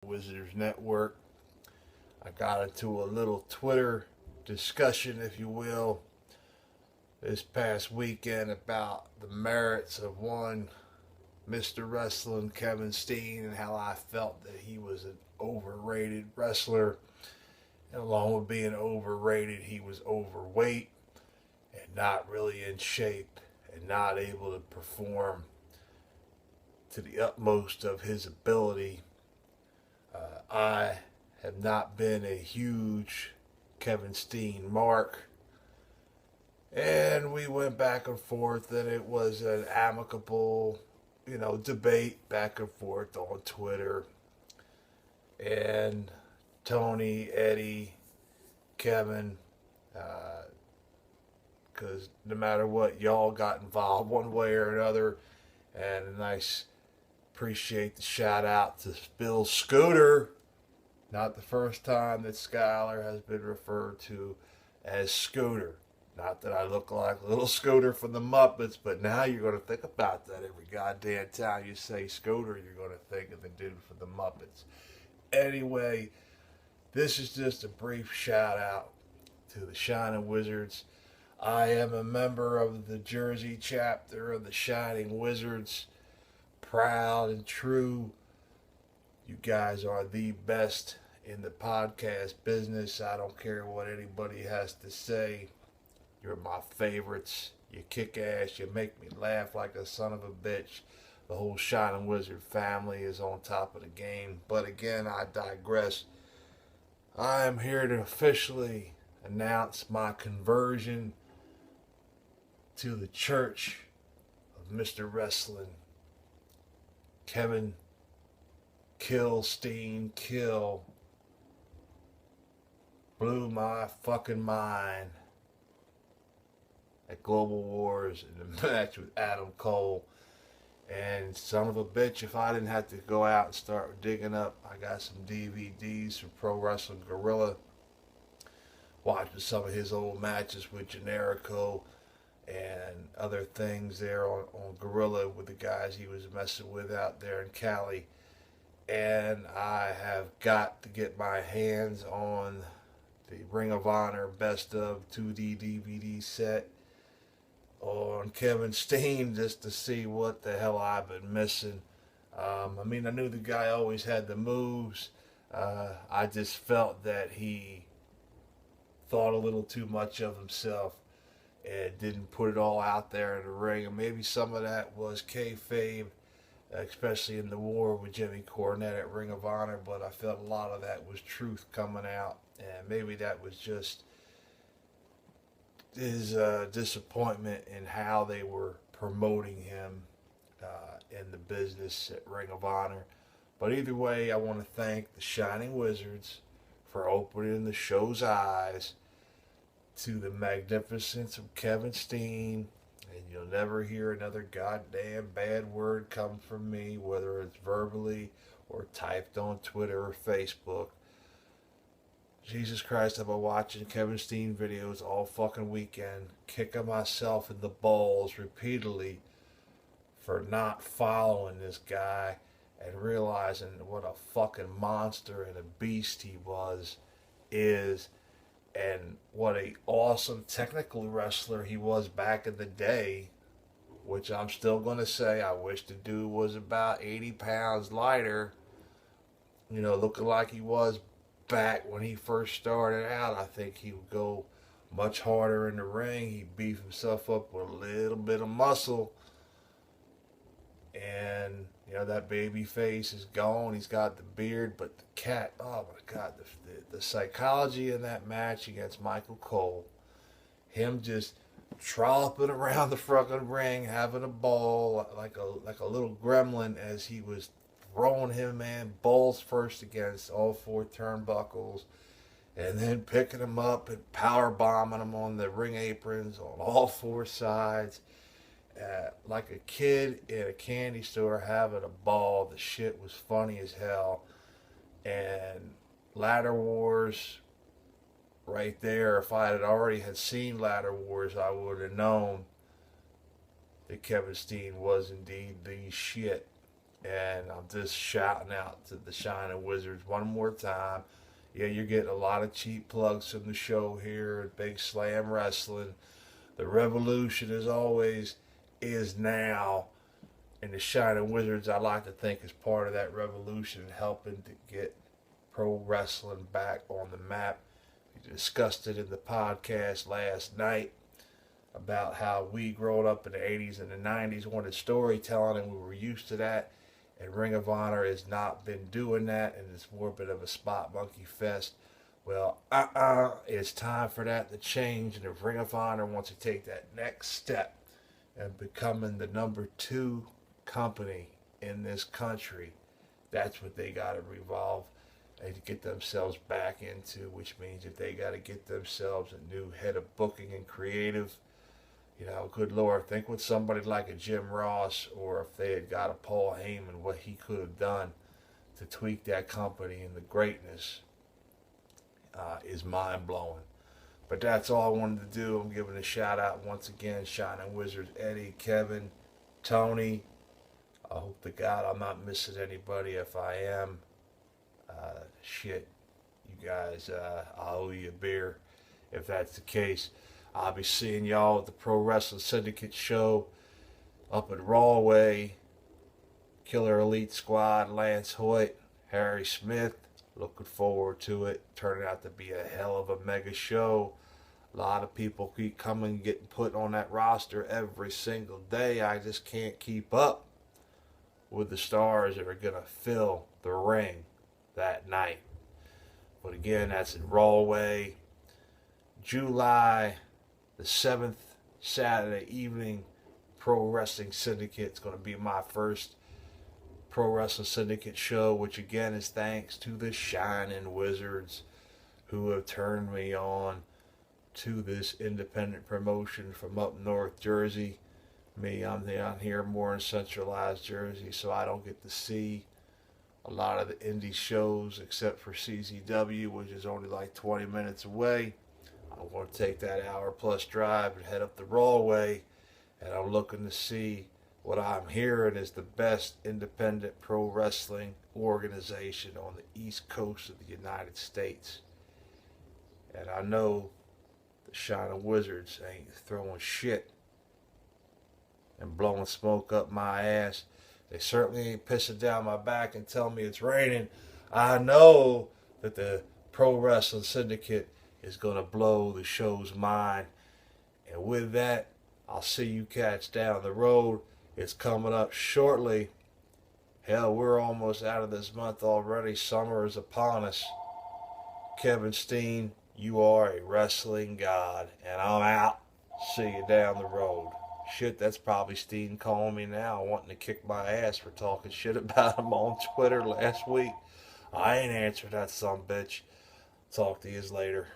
Wizards Network. I got into a little Twitter discussion, if you will, this past weekend about the merits of one Mr. Wrestling, Kevin Steen, and how I felt that he was an overrated wrestler. And along with being overrated, he was overweight and not really in shape and not able to perform to the utmost of his ability. I have not been a huge Kevin Steen mark. And we went back and forth, and it was an amicable, debate back and forth on Twitter. And Tony, Eddie, Kevin, because no matter what, y'all got involved one way or another. And a nice appreciate the shout out to Bill Scooter. Not the first time that Skylar has been referred to as Scooter. Not that I look like little Scooter from the Muppets, but now you're going to think about that every goddamn time you say Scooter, you're going to think of the dude from the Muppets. Anyway, this is just a brief shout out to the Shining Wizards. I am a member of the Jersey chapter of the Shining Wizards. Proud and true. You guys are the best in the podcast business. I don't care what anybody has to say. You're my favorites. You kick ass. You make me laugh like a son of a bitch. The whole Shining Wizard family is on top of the game. But again, I digress. I am here to officially announce my conversion to the Church of Mr. Wrestling. Kevin Kill Steen Kill blew my fucking mind at Global Wars in the match with Adam Cole. And son of a bitch, if I didn't have to go out and start digging up, I got some DVDs from Pro Wrestling Guerrilla, watching some of his old matches with Generico and other things there on Gorilla with the guys he was messing with out there in Cali. And I have got to get my hands on the Ring of Honor Best of 2D DVD set on Kevin Steen just to see what the hell I've been missing. I knew the guy always had the moves. I just felt that he thought a little too much of himself and didn't put it all out there in the ring. And maybe some of that was kayfabe, especially in the war with Jimmy Cornette at Ring of Honor. But I felt a lot of that was truth coming out. And maybe that was just his disappointment in how they were promoting him in the business at Ring of Honor. But either way, I want to thank the Shining Wizards for opening the show's eyes to the magnificence of Kevin Steen, and you'll never hear another goddamn bad word come from me, whether it's verbally or typed on Twitter or Facebook. Jesus Christ, I've been watching Kevin Steen videos all fucking weekend, kicking myself in the balls repeatedly for not following this guy and realizing what a fucking monster and a beast he is, and what a awesome technical wrestler he was back in the day, which I'm still going to say I wish the dude was about 80 pounds lighter, looking like he was back when he first started out. I think he would go much harder in the ring. He'd beef himself up with a little bit of muscle. And, that baby face is gone. He's got the beard, but the cat, oh my God, the psychology in that match against Michael Cole, him just trolloping around the fucking ring, having a ball like a little gremlin as he was throwing him, man, balls first against all four turnbuckles, and then picking him up and power bombing him on the ring aprons on all four sides. Like a kid in a candy store having a ball. The shit was funny as hell. And Ladder Wars, right there, if I had already seen Ladder Wars, I would have known that Kevin Steen was indeed the shit. And I'm just shouting out to the Shining Wizards one more time. Yeah, you're getting a lot of cheap plugs from the show here at Big Slam Wrestling. The revolution, as always, is now. And the Shining Wizards, I like to think, is part of that revolution, helping to get pro wrestling back on the map. We discussed it in the podcast last night about how we growing up in the 80s and the 90s wanted storytelling, and we were used to that. And Ring of Honor has not been doing that, and it's more bit of a spot monkey fest. Well, it's time for that to change, and if Ring of Honor wants to take that next step and becoming the number 2 company in this country, that's what they got to revolve and to get themselves back into, which means if they got to get themselves a new head of booking and creative, you know, good Lord, think with somebody like a Jim Ross, or if they had got a Paul Heyman, what he could have done to tweak that company, and the greatness is mind-blowing. But that's all I wanted to do. I'm giving a shout-out once again, Shining Wizards, Eddie, Kevin, Tony. I hope to God I'm not missing anybody. If I am, shit, you guys, I owe you a beer if that's the case. I'll be seeing y'all at the Pro Wrestling Syndicate show up at Rawway. Killer Elite Squad, Lance Hoyt, Harry Smith. Looking forward to it. Turning out to be a hell of a mega show. A lot of people keep coming, getting put on that roster every single day. I just can't keep up with the stars that are going to fill the ring that night. But again, that's in Rawway. July the 7th, Saturday evening, Pro Wrestling Syndicate. It's going to be my first Pro Wrestling Syndicate show, which again is thanks to the Shining Wizards who have turned me on to this independent promotion from up North Jersey. I'm down here more in centralized Jersey, so I don't get to see a lot of the indie shows except for CZW, which is only like 20 minutes away. I'm going to take that hour-plus drive and head up the Rawway, and I'm looking to see what I'm hearing is the best independent pro wrestling organization on the East Coast of the United States. And I know the Shining Wizards ain't throwing shit and blowing smoke up my ass. They certainly ain't pissing down my back and telling me it's raining. I know that the Pro Wrestling Syndicate is going to blow the show's mind. And with that, I'll see you cats down the road. It's coming up shortly. Hell, we're almost out of this month already. Summer is upon us. Kevin Steen, you are a wrestling god. And I'm out. See you down the road. Shit, that's probably Steen calling me now, wanting to kick my ass for talking shit about him on Twitter last week. I ain't answered that sumbitch. Talk to you later.